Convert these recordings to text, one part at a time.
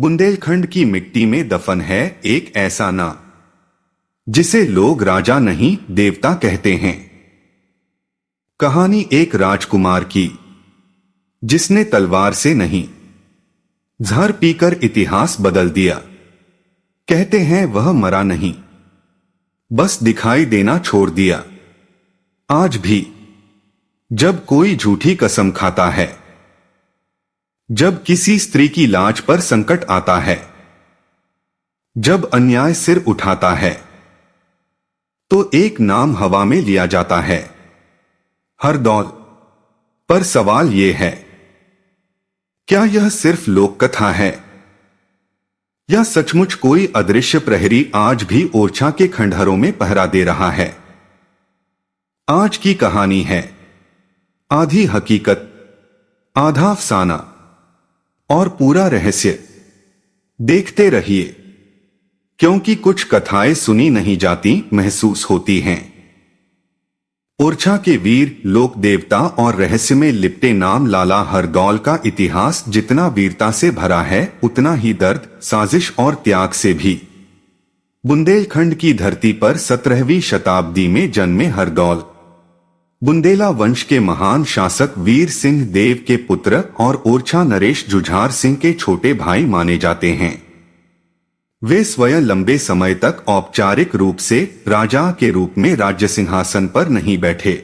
बुंदेलखंड की मिट्टी में दफन है एक ऐसा नाम जिसे लोग राजा नहीं देवता कहते हैं। कहानी एक राजकुमार की जिसने तलवार से नहीं जहर पीकर इतिहास बदल दिया। कहते हैं वह मरा नहीं, बस दिखाई देना छोड़ दिया। आज भी जब कोई झूठी कसम खाता है, जब किसी स्त्री की लाज पर संकट आता है, जब अन्याय सिर उठाता है, तो एक नाम हवा में लिया जाता है, हरदौल। पर सवाल यह है, क्या यह सिर्फ लोक कथा है या सचमुच कोई अदृश्य प्रहरी आज भी ओरछा के खंडहरों में पहरा दे रहा है? आज की कहानी है आधी हकीकत, आधा अफसाना और पूरा रहस्य। देखते रहिए, क्योंकि कुछ कथाएं सुनी नहीं जाती, महसूस होती हैं। ओरछा के वीर, लोक देवता और रहस्य में लिपटे नाम लाला हरदौल का इतिहास जितना वीरता से भरा है, उतना ही दर्द, साजिश और त्याग से भी। बुंदेलखंड की धरती पर 17वीं शताब्दी में जन्मे हरदौल बुंदेला वंश के महान शासक वीर सिंह देव के पुत्र और ओरछा नरेश जुझार सिंह के छोटे भाई माने जाते हैं। वे स्वयं लंबे समय तक औपचारिक रूप से राजा के रूप में राज्य सिंहासन पर नहीं बैठे,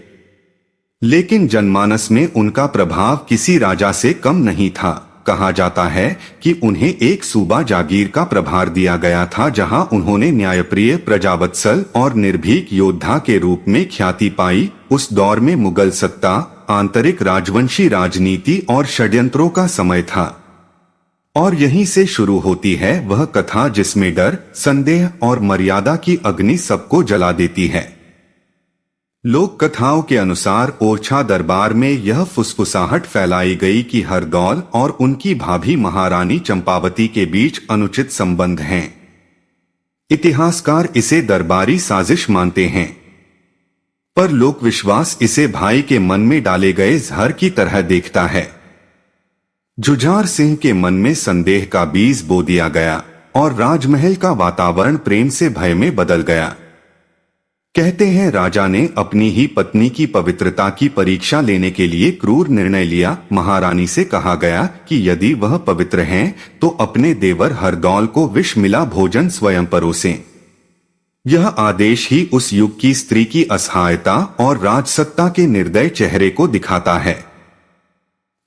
लेकिन जनमानस में उनका प्रभाव किसी राजा से कम नहीं था। कहा जाता है कि उन्हें एक सूबा जागीर का प्रभार दिया गया था, जहां उन्होंने न्यायप्रिय, प्रजावत्सल और निर्भीक योद्धा के रूप में ख्याति पाई। उस दौर में मुगल सत्ता, आंतरिक राजवंशी राजनीति और षड्यंत्रों का समय था। और यहीं से शुरू होती है वह कथा जिसमें डर, संदेह और मर्यादा की अग्नि सबको जला देती है। लोक कथाओं के अनुसार ओरछा दरबार में यह फुसफुसाहट फैलाई गई कि हरदौल और उनकी भाभी महारानी चंपावती के बीच अनुचित संबंध हैं। इतिहासकार इसे दरबारी साजिश मानते हैं, पर लोक विश्वास इसे भाई के मन में डाले गए जहर की तरह देखता है। जुझार सिंह के मन में संदेह का बीज बो दिया गया और राजमहल का वातावरण प्रेम से भय में बदल गया। कहते हैं राजा ने अपनी ही पत्नी की पवित्रता की परीक्षा लेने के लिए क्रूर निर्णय लिया। महारानी से कहा गया कि यदि वह पवित्र हैं तो अपने देवर हरदौल को विष मिला भोजन स्वयं परोसें। यह आदेश ही उस युग की स्त्री की असहायता और राजसत्ता के निर्दय चेहरे को दिखाता है।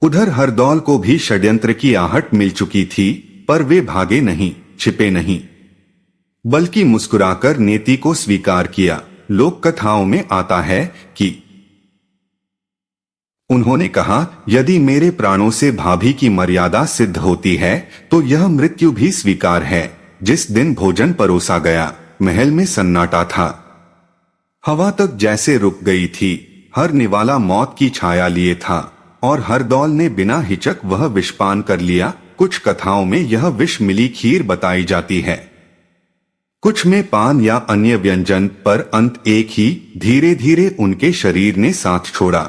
उधर हरदौल को भी षड्यंत्र की आहट मिल चुकी थी, पर वे भागे नहीं, छिपे नहीं, बल्कि मुस्कुराकर नीति को स्वीकार किया। लोक कथाओं में आता है कि उन्होंने कहा, यदि मेरे प्राणों से भाभी की मर्यादा सिद्ध होती है तो यह मृत्यु भी स्वीकार है। जिस दिन भोजन परोसा गया, महल में सन्नाटा था। हवा तक जैसे रुक गई थी। हर निवाला मौत की छाया लिए था और हरदौल ने बिना हिचक वह विषपान कर लिया। कुछ कथाओं में यह विष मिली खीर बताई जाती है, कुछ में पान या अन्य व्यंजन, पर अंत एक ही, धीरे धीरे उनके शरीर ने साथ छोड़ा,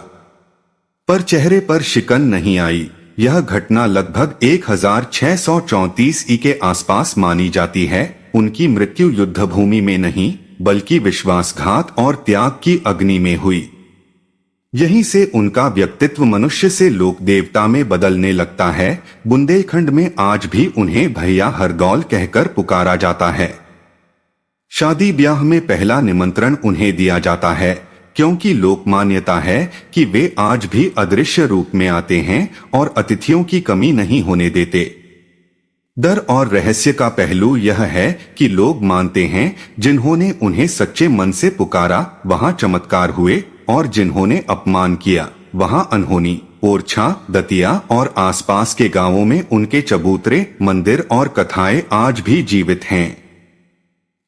पर चेहरे पर शिकन नहीं आई। यह घटना लगभग 1634 ई के आसपास मानी जाती है। उनकी मृत्यु युद्धभूमि में नहीं, बल्कि विश्वासघात और त्याग की अग्नि में हुई। यहीं से उनका व्यक्तित्व मनुष्य से लोक देवता में बदलने लगता है। बुंदेलखंड में आज भी उन्हें भैया हरदौल कहकर पुकारा जाता है। शादी ब्याह में पहला निमंत्रण उन्हें दिया जाता है, क्योंकि लोक मान्यता है कि वे आज भी अदृश्य रूप में आते हैं और अतिथियों की कमी नहीं होने देते। डर और रहस्य का पहलू यह है कि लोग मानते हैं जिन्होंने उन्हें सच्चे मन से पुकारा वहां चमत्कार हुए, और जिन्होंने अपमान किया वहां अनहोनी। ओरछा, दतिया और आसपास के गांवों में उनके चबूतरे, मंदिर और कथाएं आज भी जीवित हैं।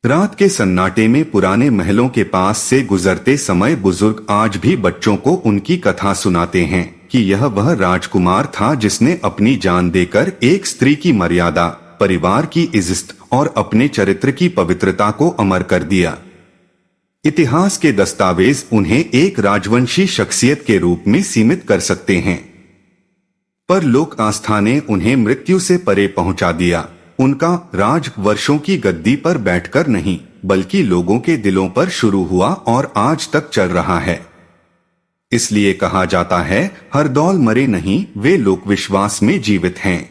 रात के सन्नाटे में पुराने महलों के पास से गुजरते समय बुजुर्ग आज भी बच्चों को उनकी कथा सुनाते हैं कि यह वह राजकुमार था जिसने अपनी जान देकर एक स्त्री की मर्यादा, परिवार की इज्जत और अपने चरित्र की पवित्रता को अमर कर दिया। इतिहास के दस्तावेज उन्हें एक राजवंशी शख्सियत के रूप में सीमित कर सकते हैं, पर लोक आस्था ने उन्हें मृत्यु से परे पहुंचा दिया। उनका राज वर्षों की गद्दी पर बैठकर नहीं बल्कि लोगों के दिलों पर शुरू हुआ और आज तक चल रहा है। इसलिए कहा जाता है, हरदौल मरे नहीं, वे लोक विश्वास में जीवित हैं।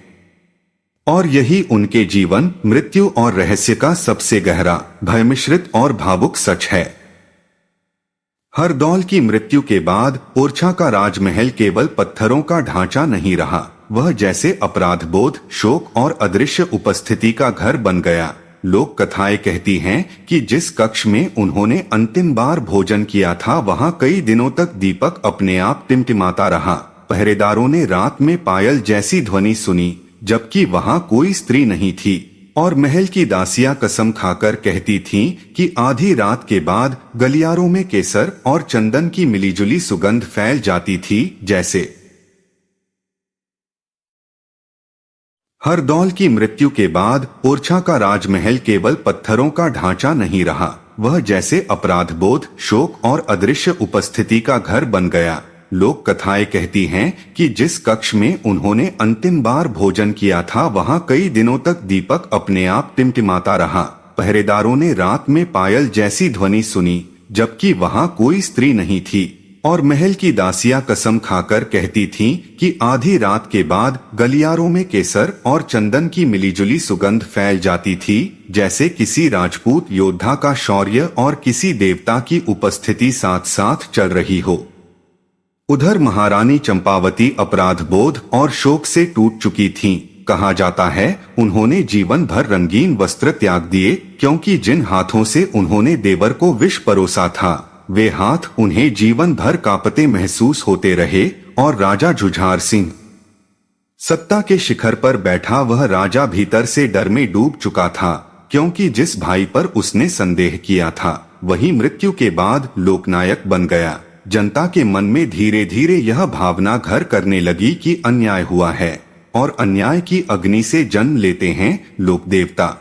और यही उनके जीवन, मृत्यु और रहस्य का सबसे गहरा, भयमिश्रित और भावुक सच है। हरदौल की मृत्यु के बाद ओरछा का राजमहल केवल पत्थरों का ढांचा नहीं रहा, वह जैसे अपराध बोध, शोक और अदृश्य उपस्थिति का घर बन गया। लोक कथाएं कहती हैं कि जिस कक्ष में उन्होंने अंतिम बार भोजन किया था, वहां कई दिनों तक दीपक अपने आप टिमटिमाता रहा। पहरेदारों ने रात में पायल जैसी ध्वनि सुनी, जबकि वहां कोई स्त्री नहीं थी, और महल की दासियां कसम खाकर कहती थीं कि आधी रात के बाद गलियारों में केसर और चंदन की मिलीजुली सुगंध फैल जाती थी। जैसे हरदौल की मृत्यु के बाद ओरछा का राजमहल केवल पत्थरों का ढांचा नहीं रहा, वह जैसे अपराध बोध, शोक और अदृश्य उपस्थिति का घर बन गया। लोक कथाएं कहती हैं कि जिस कक्ष में उन्होंने अंतिम बार भोजन किया था, वहां कई दिनों तक दीपक अपने आप टिमटिमाता रहा। पहरेदारों ने रात में पायल जैसी ध्वनि सुनी, जबकि वहां कोई स्त्री नहीं थी, और महल की दासियां कसम खाकर कहती थीं कि आधी रात के बाद गलियारों में केसर और चंदन की मिलीजुली सुगंध फैल जाती थी, जैसे किसी राजपूत योद्धा का शौर्य और किसी देवता की उपस्थिति साथ साथ चल रही हो। उधर महारानी चंपावती अपराध बोध और शोक से टूट चुकी थीं। कहा जाता है, उन्होंने जीवन भर रंगीन वस्त्र त्याग दिए, क्योंकि जिन हाथों से उन्होंने देवर को विष परोसा था, वे हाथ उन्हें जीवन भर कांपते महसूस होते रहे। और राजा जुझार सिंह, सत्ता के शिखर पर बैठा वह राजा, भीतर से डर में डूब चुका था, क्योंकि जिस भाई पर उसने संदेह किया था, वही मृत्यु के बाद लोकनायक बन गया। जनता के मन में धीरे धीरे यह भावना घर करने लगी कि अन्याय हुआ है, और अन्याय की अग्नि से जन्म लेते हैं लोक देवता।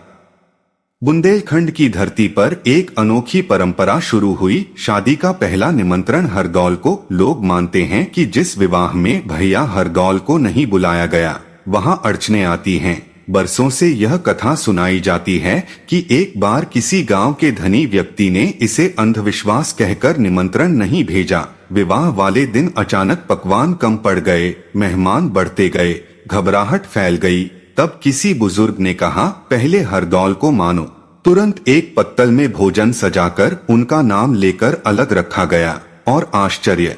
बुंदेलखंड की धरती पर एक अनोखी परंपरा शुरू हुई। शादी का पहला निमंत्रण हरदौल को। लोग मानते हैं कि जिस विवाह में भैया हरदौल को नहीं बुलाया गया, वहां अड़चने आती हैं। बरसों से यह कथा सुनाई जाती है कि एक बार किसी गांव के धनी व्यक्ति ने इसे अंधविश्वास कहकर निमंत्रण नहीं भेजा। विवाह वाले दिन अचानक पकवान कम पड़ गए, मेहमान बढ़ते गए, घबराहट फैल गई। तब किसी बुजुर्ग ने कहा, पहले हरदौल को मानो। तुरंत एक पत्तल में भोजन सजाकर उनका नाम लेकर अलग रखा गया, और आश्चर्य,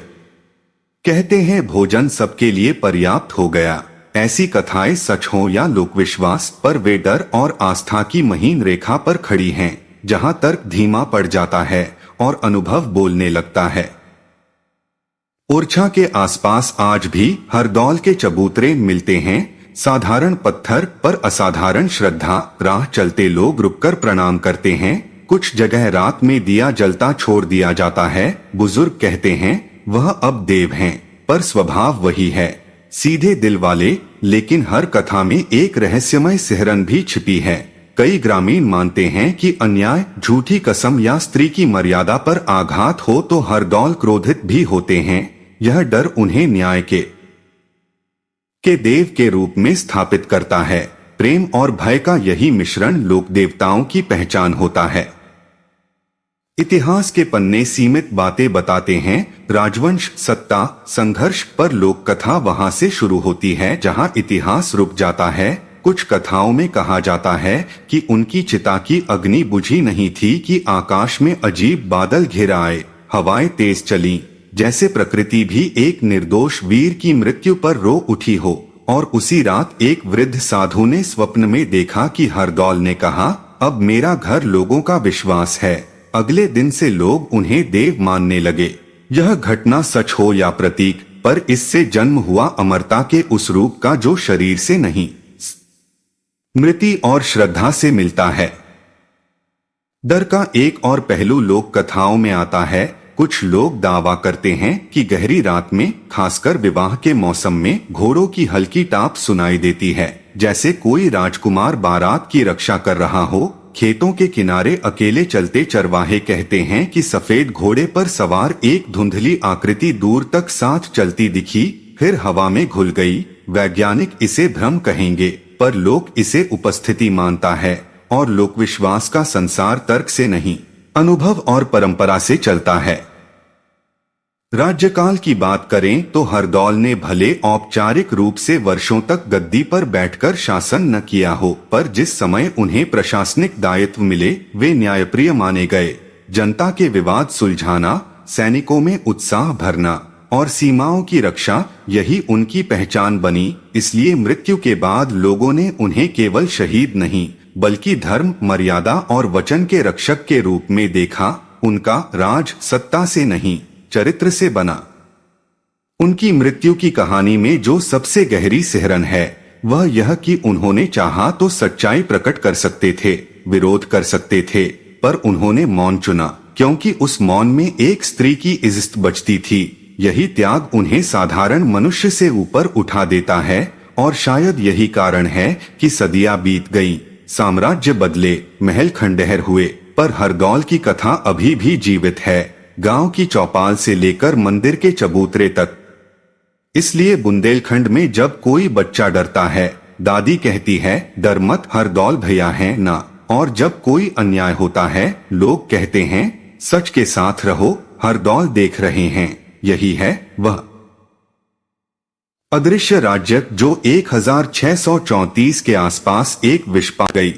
कहते हैं भोजन सबके लिए पर्याप्त हो गया। ऐसी कथाएं सच हो या लोकविश्वास, पर वे डर और आस्था की महीन रेखा पर खड़ी हैं, जहां तर्क धीमा पड़ जाता है और अनुभव बोलने लगता है। ओरछा के आसपास आज भी हरदौल के चबूतरे मिलते हैं, साधारण पत्थर पर असाधारण श्रद्धा। राह चलते लोग रुककर प्रणाम करते हैं। कुछ जगह रात में दिया जलता छोड़ दिया जाता है। बुजुर्ग कहते हैं, वह अब देव हैं, पर स्वभाव वही है, सीधे दिल वाले। लेकिन हर कथा में एक रहस्यमय सिहरन भी छिपी है। कई ग्रामीण मानते हैं कि अन्याय, झूठी कसम या स्त्री की मर्यादा पर आघात हो तो हरदौल क्रोधित भी होते हैं। यह डर उन्हें न्याय के देव के रूप में स्थापित करता है। प्रेम और भय का यही मिश्रण लोक देवताओं की पहचान होता है। इतिहास के पन्ने सीमित बातें बताते हैं। राजवंश, सत्ता, संघर्ष, पर लोक कथा वहां से शुरू होती है जहां इतिहास रुक जाता है। कुछ कथाओं में कहा जाता है कि उनकी चिता की अग्नि बुझी नहीं थी कि आकाश में अजीब बादल घिर आए, हवाएं तेज चली, जैसे प्रकृति भी एक निर्दोष वीर की मृत्यु पर रो उठी हो। और उसी रात एक वृद्ध साधु ने स्वप्न में देखा कि हरदौल ने कहा, अब मेरा घर लोगों का विश्वास है। अगले दिन से लोग उन्हें देव मानने लगे। यह घटना सच हो या प्रतीक, पर इससे जन्म हुआ अमरता के उस रूप का जो शरीर से नहीं, स्मृति और श्रद्धा से मिलता है। डर का एक और पहलू लोक कथाओं में आता है। कुछ लोग दावा करते हैं कि गहरी रात में, खासकर विवाह के मौसम में, घोड़ों की हल्की टाप सुनाई देती है, जैसे कोई राजकुमार बारात की रक्षा कर रहा हो। खेतों के किनारे अकेले चलते चरवाहे कहते हैं कि सफेद घोड़े पर सवार एक धुंधली आकृति दूर तक साथ चलती दिखी, फिर हवा में घुल गई। वैज्ञानिक इसे भ्रम कहेंगे, पर लोक इसे उपस्थिति मानता है और लोक विश्वास का संसार तर्क से नहीं, अनुभव और परंपरा से चलता है। राज्यकाल की बात करें तो हरदौल ने भले औपचारिक रूप से वर्षों तक गद्दी पर बैठकर शासन न किया हो, पर जिस समय उन्हें प्रशासनिक दायित्व मिले वे न्यायप्रिय माने गए। जनता के विवाद सुलझाना, सैनिकों में उत्साह भरना और सीमाओं की रक्षा, यही उनकी पहचान बनी। इसलिए मृत्यु के बाद लोगों ने उन्हें केवल शहीद नहीं बल्कि धर्म, मर्यादा और वचन के रक्षक के रूप में देखा। उनका राज सत्ता से नहीं, चरित्र से बना। उनकी मृत्यु की कहानी में जो सबसे गहरी सिहरन है वह यह कि उन्होंने चाहा तो सच्चाई प्रकट कर सकते थे, विरोध कर सकते थे, पर उन्होंने मौन चुना, क्योंकि उस मौन में एक स्त्री की इज्जत बचती थी। यही त्याग उन्हें साधारण मनुष्य से ऊपर उठा देता है और शायद यही कारण है कि सदियां बीत गईं, साम्राज्य बदले, महल खंडहर हुए, पर हरदौल की कथा अभी भी जीवित है, गांव की चौपाल से लेकर मंदिर के चबूतरे तक। इसलिए बुंदेलखंड में जब कोई बच्चा डरता है, दादी कहती है डर मत, हरदौल भैया है ना, और जब कोई अन्याय होता है लोग कहते हैं सच के साथ रहो, हरदौल देख रहे हैं। यही है वह अदृश्य राज्य जो 1634 के आसपास एक विश्व गई।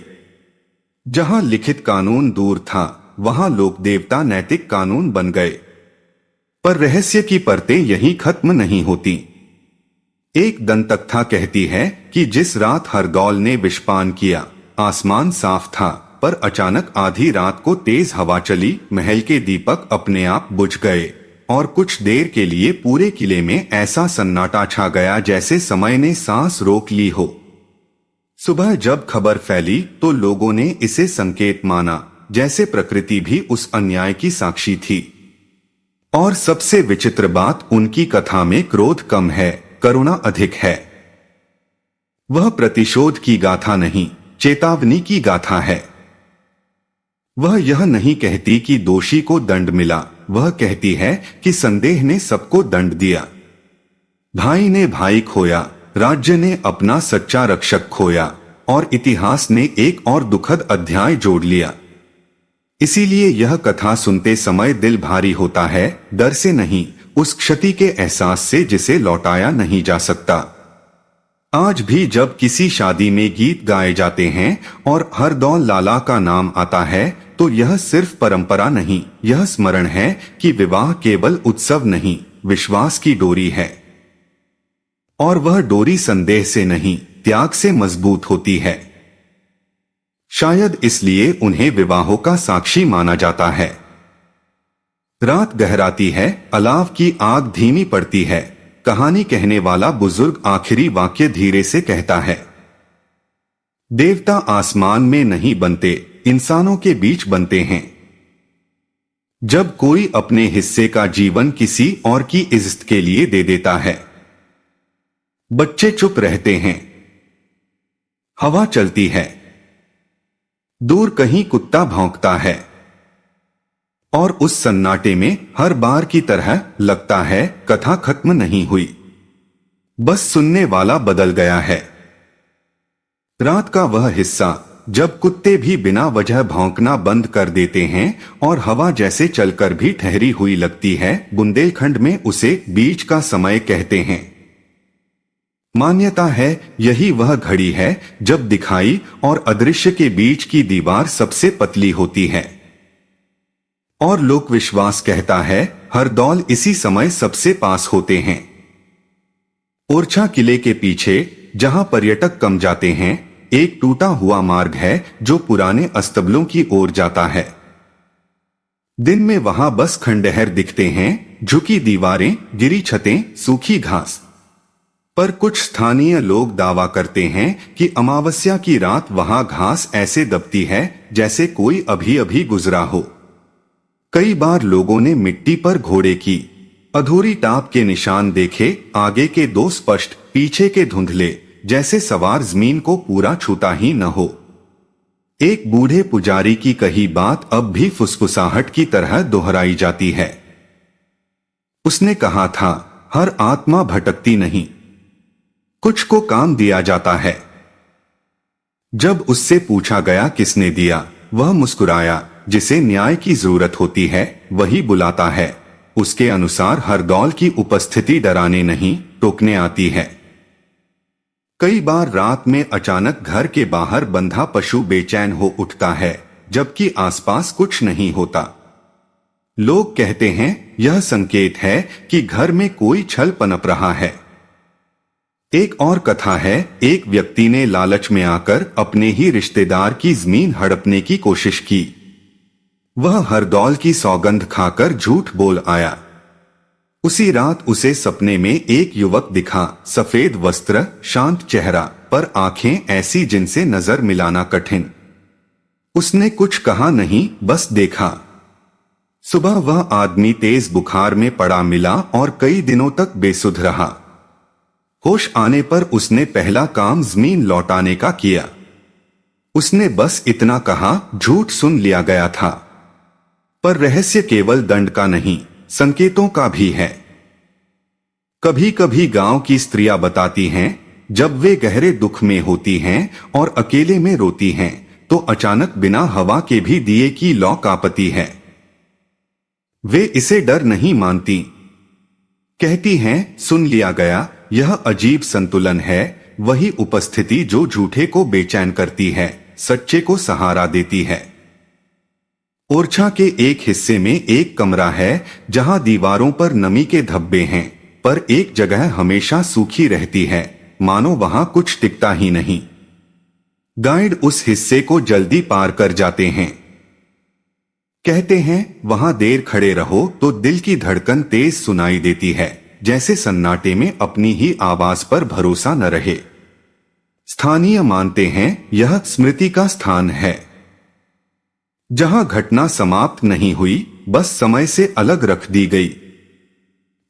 जहां लिखित कानून दूर था वहां लोक देवता नैतिक कानून बन गए। पर रहस्य की परतें यहीं खत्म नहीं होती। एक दंतकथा कहती है कि जिस रात हरदौल ने विषपान किया, आसमान साफ था, पर अचानक आधी रात को तेज हवा चली, महल के दीपक अपने आप बुझ गए और कुछ देर के लिए पूरे किले में ऐसा सन्नाटा छा गया जैसे समय ने सांस रोक ली हो। सुबह जब खबर फैली तो लोगों ने इसे संकेत माना, जैसे प्रकृति भी उस अन्याय की साक्षी थी। और सबसे विचित्र बात, उनकी कथा में क्रोध कम है, करुणा अधिक है। वह प्रतिशोध की गाथा नहीं, चेतावनी की गाथा है। वह यह नहीं कहती कि दोषी को दंड मिला, वह कहती है कि संदेह ने सबको दंड दिया। भाई ने भाई खोया, राज्य ने अपना सच्चा रक्षक खोया और इतिहास ने एक और दुखद अध्याय जोड़ लिया। इसीलिए यह कथा सुनते समय दिल भारी होता है, डर से नहीं, उस क्षति के एहसास से जिसे लौटाया नहीं जा सकता। आज भी जब किसी शादी में गीत गाए जाते हैं और हरदौल लाला का नाम आता है तो यह सिर्फ परंपरा नहीं, यह स्मरण है कि विवाह केवल उत्सव नहीं, विश्वास की डोरी है। और वह डोरी संदेह से नहीं, त्याग से मजबूत होती है। शायद इसलिए उन्हें विवाहों का साक्षी माना जाता है। रात गहराती है, अलाव की आग धीमी पड़ती है, कहानी कहने वाला बुजुर्ग आखिरी वाक्य धीरे से कहता है, देवता आसमान में नहीं बनते, इंसानों के बीच बनते हैं। जब कोई अपने हिस्से का जीवन किसी और की इज्जत के लिए दे देता है, बच्चे चुप रहते हैं, हवा चलती है, दूर कहीं कुत्ता भौंकता है, और उस सन्नाटे में हर बार की तरह लगता है कथा खत्म नहीं हुई, बस सुनने वाला बदल गया है। रात का वह हिस्सा जब कुत्ते भी बिना वजह भौंकना बंद कर देते हैं और हवा जैसे चलकर भी ठहरी हुई लगती है, बुंदेलखंड में उसे बीच का समय कहते हैं। मान्यता है यही वह घड़ी है जब दिखाई और अदृश्य के बीच की दीवार सबसे पतली होती है। और लोक विश्वास कहता है हरदौल इसी समय सबसे पास होते हैं। ओरछा किले के पीछे जहां पर्यटक कम जाते हैं, एक टूटा हुआ मार्ग है जो पुराने अस्तबलों की ओर जाता है। दिन में वहां बस खंडहर दिखते हैं, झुकी दीवारें, गिरी छतें, सूखी घास। पर कुछ स्थानीय लोग दावा करते हैं कि अमावस्या की रात वहां घास ऐसे दबती है जैसे कोई अभी अभी गुजरा हो। कई बार लोगों ने मिट्टी पर घोड़े की अधूरी टाप के निशान देखे, आगे के दो स्पष्ट, पीछे के धुंधले, जैसे सवार जमीन को पूरा छूता ही न हो। एक बूढ़े पुजारी की कही बात अब भी फुसफुसाहट की तरह दोहराई जाती है। उसने कहा था, हर आत्मा भटकती नहीं, कुछ को काम दिया जाता है। जब उससे पूछा गया किसने दिया, वह मुस्कुराया। जिसे न्याय की जरूरत होती है वही बुलाता है। उसके अनुसार हरदौल की उपस्थिति डराने नहीं, टोकने आती है। कई बार रात में अचानक घर के बाहर बंधा पशु बेचैन हो उठता है, जबकि आसपास कुछ नहीं होता। लोग कहते हैं यह संकेत है कि घर में कोई छल पनप रहा है। एक और कथा है, एक व्यक्ति ने लालच में आकर अपने ही रिश्तेदार की जमीन हड़पने की कोशिश की। वह हरदौल की सौगंध खाकर झूठ बोल आया। उसी रात उसे सपने में एक युवक दिखा, सफेद वस्त्र, शांत चेहरा, पर आंखें ऐसी जिनसे नजर मिलाना कठिन। उसने कुछ कहा नहीं, बस देखा। सुबह वह आदमी तेज बुखार में पड़ा मिला और कई दिनों तक बेसुध रहा। होश आने पर उसने पहला काम जमीन लौटाने का किया। उसने बस इतना कहा, झूठ सुन लिया गया था। पर रहस्य केवल दंड का नहीं, संकेतों का भी है। कभी कभी गांव की स्त्रियां बताती हैं, जब वे गहरे दुख में होती हैं और अकेले में रोती हैं, तो अचानक बिना हवा के भी दिए की लौ कांपती है। वे इसे डर नहीं मानती। कहती हैं, सुन लिया गया। यह अजीब संतुलन है, वही उपस्थिति जो झूठे को बेचैन करती है, सच्चे को सहारा देती है। ओरछा के एक हिस्से में एक कमरा है जहां दीवारों पर नमी के धब्बे हैं, पर एक जगह हमेशा सूखी रहती है, मानो वहां कुछ टिकता ही नहीं। गाइड उस हिस्से को जल्दी पार कर जाते हैं। कहते हैं वहां देर खड़े रहो तो दिल की धड़कन तेज सुनाई देती है, जैसे सन्नाटे में अपनी ही आवाज पर भरोसा न रहे। स्थानीय मानते हैं यह स्मृति का स्थान है, जहां घटना समाप्त नहीं हुई, बस समय से अलग रख दी गई।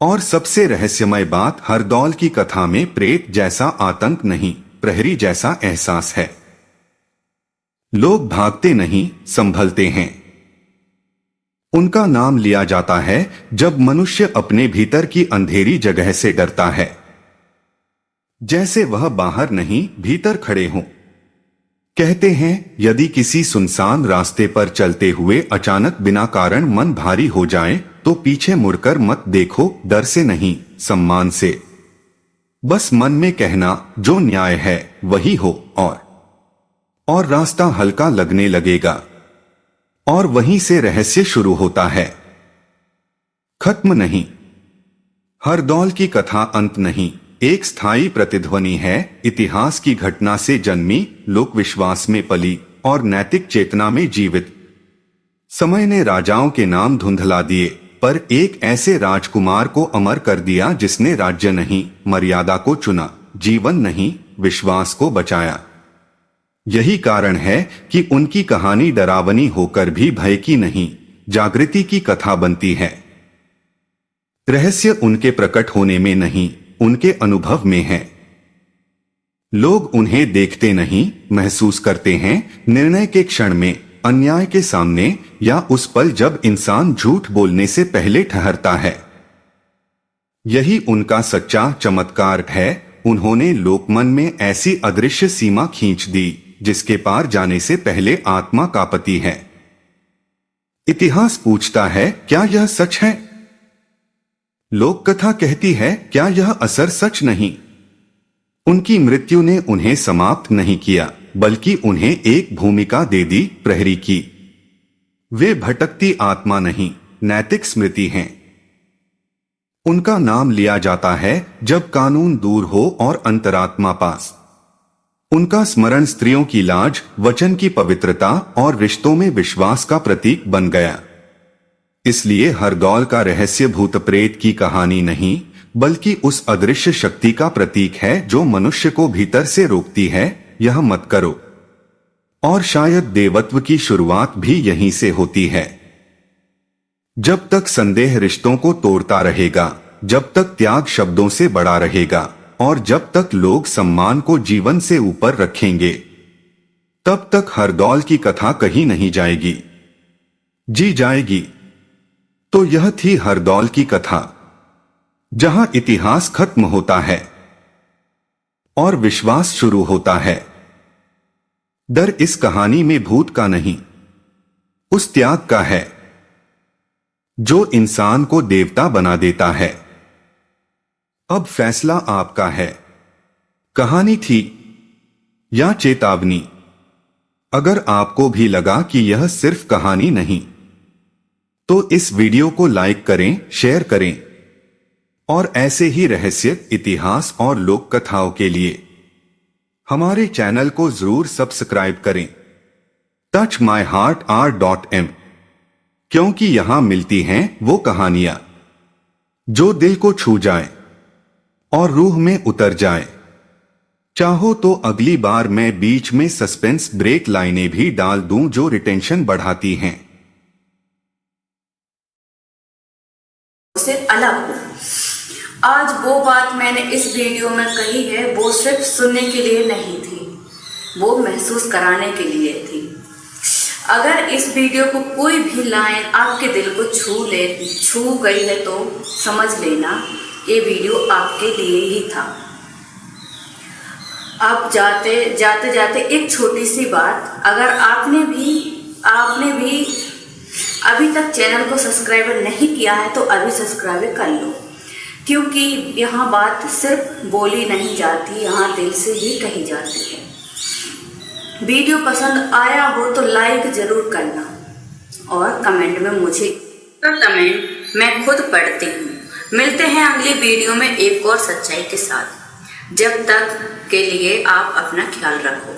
और सबसे रहस्यमय बात, हरदौल की कथा में प्रेत जैसा आतंक नहीं, प्रहरी जैसा एहसास है। लोग भागते नहीं, संभलते हैं। उनका नाम लिया जाता है जब मनुष्य अपने भीतर की अंधेरी जगह से डरता है, जैसे वह बाहर नहीं भीतर खड़े हों। कहते हैं यदि किसी सुनसान रास्ते पर चलते हुए अचानक बिना कारण मन भारी हो जाए तो पीछे मुड़कर मत देखो, डर से नहीं, सम्मान से। बस मन में कहना, जो न्याय है वही हो, और रास्ता हल्का लगने लगेगा। और वहीं से रहस्य शुरू होता है। खत्म नहीं। हरदौल की कथा अंत नहीं, एक स्थायी प्रतिध्वनि है, इतिहास की घटना से जन्मी, लोक विश्वास में पली और नैतिक चेतना में जीवित। समय ने राजाओं के नाम धुंधला दिए, पर एक ऐसे राजकुमार को अमर कर दिया जिसने राज्य नहीं, मर्यादा को चुना, जीवन नहीं, विश्वास को बचाया। यही कारण है कि उनकी कहानी डरावनी होकर भी भय की नहीं, जागृति की कथा बनती है। रहस्य उनके प्रकट होने में नहीं, उनके अनुभव में है। लोग उन्हें देखते नहीं, महसूस करते हैं, निर्णय के क्षण में, अन्याय के सामने, या उस पल जब इंसान झूठ बोलने से पहले ठहरता है। यही उनका सच्चा चमत्कार है। उन्होंने लोकमन में ऐसी अदृश्य सीमा खींच दी जिसके पार जाने से पहले आत्मा कांपती है। इतिहास पूछता है, क्या यह सच है? लोक कथा कहती है, क्या यह असर सच नहीं? उनकी मृत्यु ने उन्हें समाप्त नहीं किया, बल्कि उन्हें एक भूमिका दे दी, प्रहरी की। वे भटकती आत्मा नहीं, नैतिक स्मृति हैं। उनका नाम लिया जाता है जब कानून दूर हो और अंतरात्मा पास। उनका स्मरण स्त्रियों की लाज, वचन की पवित्रता और रिश्तों में विश्वास का प्रतीक बन गया। इसलिए हरदौल का रहस्य भूत प्रेत की कहानी नहीं, बल्कि उस अदृश्य शक्ति का प्रतीक है जो मनुष्य को भीतर से रोकती है, यह मत करो। और शायद देवत्व की शुरुआत भी यहीं से होती है। जब तक संदेह रिश्तों को तोड़ता रहेगा, जब तक त्याग शब्दों से बड़ा रहेगा, और जब तक लोग सम्मान को जीवन से ऊपर रखेंगे, तब तक हरदौल की कथा कहीं नहीं जाएगी, जी जाएगी। तो यह थी हरदौल की कथा, जहां इतिहास खत्म होता है और विश्वास शुरू होता है। डर इस कहानी में भूत का नहीं, उस त्याग का है जो इंसान को देवता बना देता है। अब फैसला आपका है, कहानी थी या चेतावनी। अगर आपको भी लगा कि यह सिर्फ कहानी नहीं, तो इस वीडियो को लाइक करें, शेयर करें और ऐसे ही रहस्य, इतिहास और लोक कथाओं के लिए हमारे चैनल को जरूर सब्सक्राइब करें। touchmyheart.m, क्योंकि यहां मिलती हैं वो कहानियां जो दिल को छू जाएं और रूह में उतर जाएं। चाहो तो अगली बार मैं बीच में सस्पेंस ब्रेक लाइनें भी डाल दूं जो रिटेंशन बढ़ाती हैं। से अलग हो। आज वो बात मैंने इस वीडियो में कही है, वो सिर्फ सुनने के लिए नहीं थी, वो महसूस कराने के लिए थी। अगर इस वीडियो को कोई भी लाइन आपके दिल को छू गई है तो समझ लेना ये वीडियो आपके लिए ही था। अब जाते जाते एक छोटी सी बात, अगर आपने भी अभी तक चैनल को सब्सक्राइब नहीं किया है तो अभी सब्सक्राइब कर लो, क्योंकि यहाँ बात सिर्फ बोली नहीं जाती, यहाँ दिल से ही कही जाती है। वीडियो पसंद आया हो तो लाइक जरूर करना और कमेंट में मुझे कमेंट मैं खुद पढ़ती हूँ। मिलते हैं अगली वीडियो में एक और सच्चाई के साथ। जब तक के लिए आप अपना ख्याल रखो।